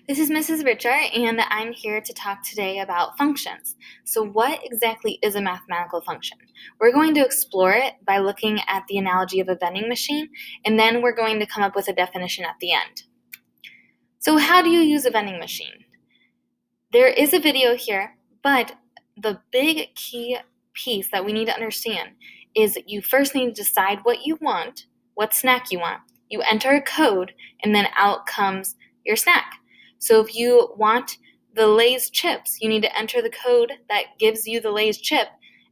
This is Mrs. Richer, and I'm here to talk today about functions. So what exactly is a mathematical function? We're going to explore it by looking at the analogy of a vending machine, and then we're going to come up with a definition at the end. So how do you use a vending machine? There is a video here, but the big key piece that we need to understand is you first need to decide what you want, what snack you want. You enter a code, and then out comes your snack. So if you want the Lay's chips, you need to enter the code that gives you the Lay's chip,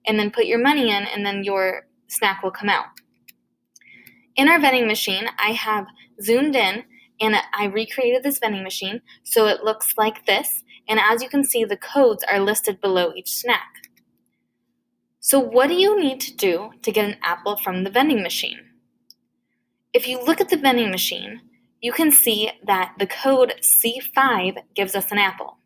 and then put your money in, and then your snack will come out. In our vending machine, I have zoomed in, and I recreated this vending machine so it looks like this. And as you can see, the codes are listed below each snack. So what do you need to do to get an apple from the vending machine? If you look at the vending machine, you can see that the code C5 gives us an apple.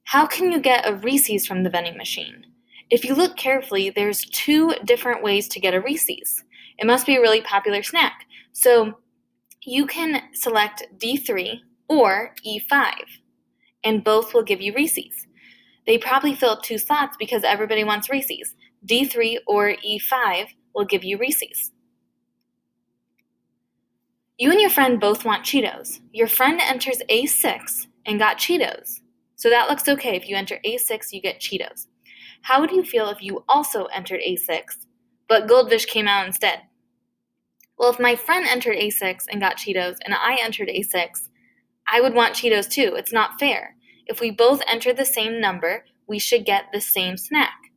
How can you get a Reese's from the vending machine? If you look carefully, there's two different ways to get a Reese's. It must be a really popular snack. So you can select D3 or E5, and both will give you Reese's. They probably fill two slots because everybody wants Reese's. D3 or E5 will give you Reese's. You and your friend both want Cheetos. Your friend enters A6 and got Cheetos. So that looks okay. If you enter A6, you get Cheetos. How would you feel if you also entered A6, but Goldfish came out instead? Well, if my friend entered A6 and got Cheetos and I entered A6, I would want Cheetos too. It's not fair. If we both entered the same number, we should get the same snack.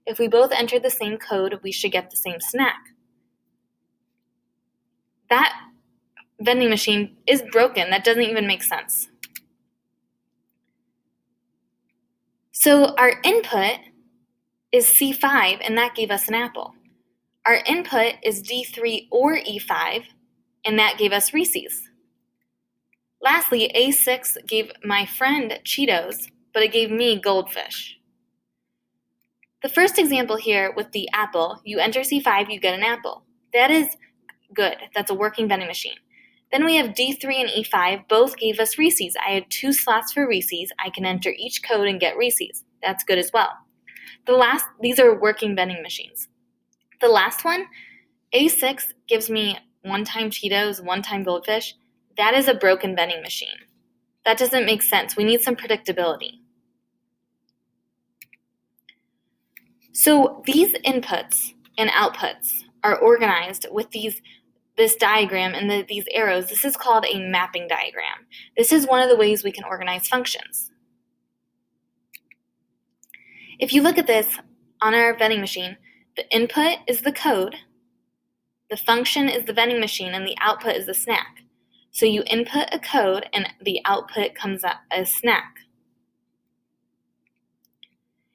If we both entered the same code, we should get the same snack. That vending machine is broken. That doesn't even make sense. So our input is C5, and that gave us an apple. Our input is D3 or E5, and that gave us Reese's. Lastly, A6 gave my friend Cheetos, but it gave me Goldfish. The first example here with the apple, you enter C5, you get an apple. That is good. That's a working vending machine. Then we have D3 and E5, both gave us Reese's. I had two slots for Reese's. I can enter each code and get Reese's. That's good as well. These are working vending machines. The last one, A6 gives me one time Cheetos, one time Goldfish. That is a broken vending machine. That doesn't make sense. We need some predictability. So these inputs and outputs are organized with this diagram and these arrows. This is called a mapping diagram. This is one of the ways we can organize functions. If you look at this on our vending machine, the input is the code, the function is the vending machine, and the output is the snack. So you input a code and the output comes up as snack.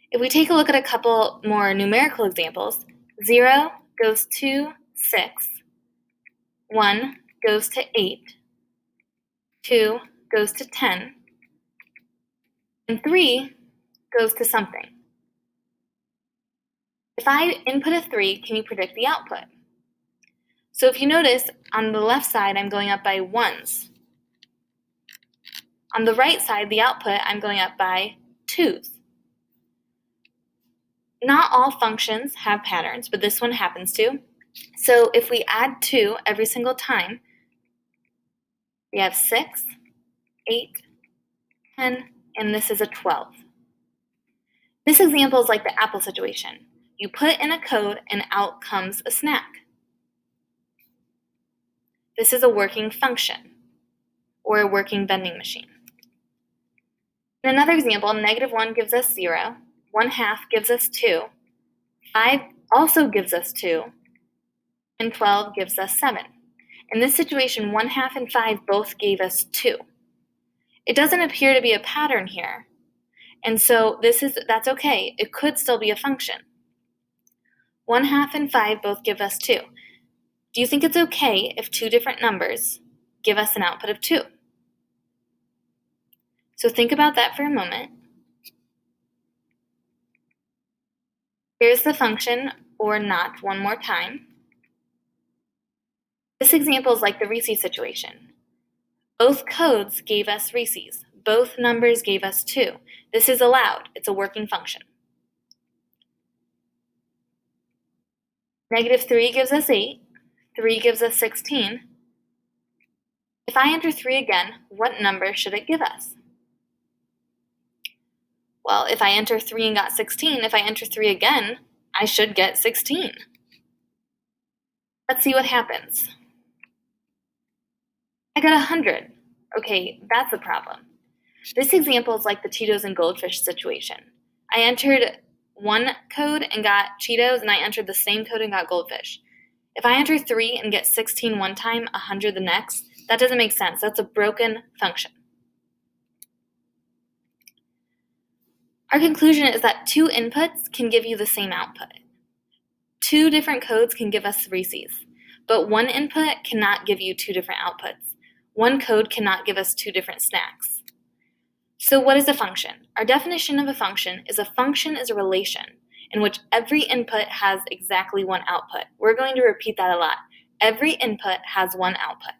If we take a look at a couple more numerical examples, 0 goes to 6, 1 goes to 8, 2 goes to 10, and 3 goes to something. If I input a 3, can you predict the output? So if you notice, on the left side, I'm going up by 1s. On the right side, the output, I'm going up by 2s. Not all functions have patterns, but this one happens to. So if we add 2 every single time, we have 6, 8, 10, and this is a 12. This example is like the apple situation. You put in a code and out comes a snack. This is a working function or a working vending machine. In another example, -1 gives us 0, 1/2 gives us 2, 5 also gives us 2, and 12 gives us 7. In this situation, 1/2 and 5 both gave us 2. It doesn't appear to be a pattern here, and so that's okay. It could still be a function. 1/2 and 5 both give us 2. Do you think it's okay if two different numbers give us an output of 2? So think about that for a moment. Here's the function or not one more time. This example is like the Reese's situation. Both codes gave us Reese's. Both numbers gave us 2. This is allowed. It's a working function. -3 gives us 8. 3 gives us 16. If I enter 3 again, what number should it give us? Well, if I enter 3 and got 16, if I enter 3 again, I should get 16. Let's see what happens. I got 100. Okay, that's a problem. This example is like the Cheetos and Goldfish situation. I entered one code and got Cheetos, and I entered the same code and got Goldfish. If I enter 3 and get 16 one time, 100 the next, that doesn't make sense. That's a broken function. Our conclusion is that 2 inputs can give you the same output. 2 different codes can give us Reese's, but 1 input cannot give you 2 different outputs. 1 code cannot give us 2 different snacks. So what is a function? Our definition of a function is a relation in which every input has exactly 1 output. We're going to repeat that a lot. Every input has 1 output.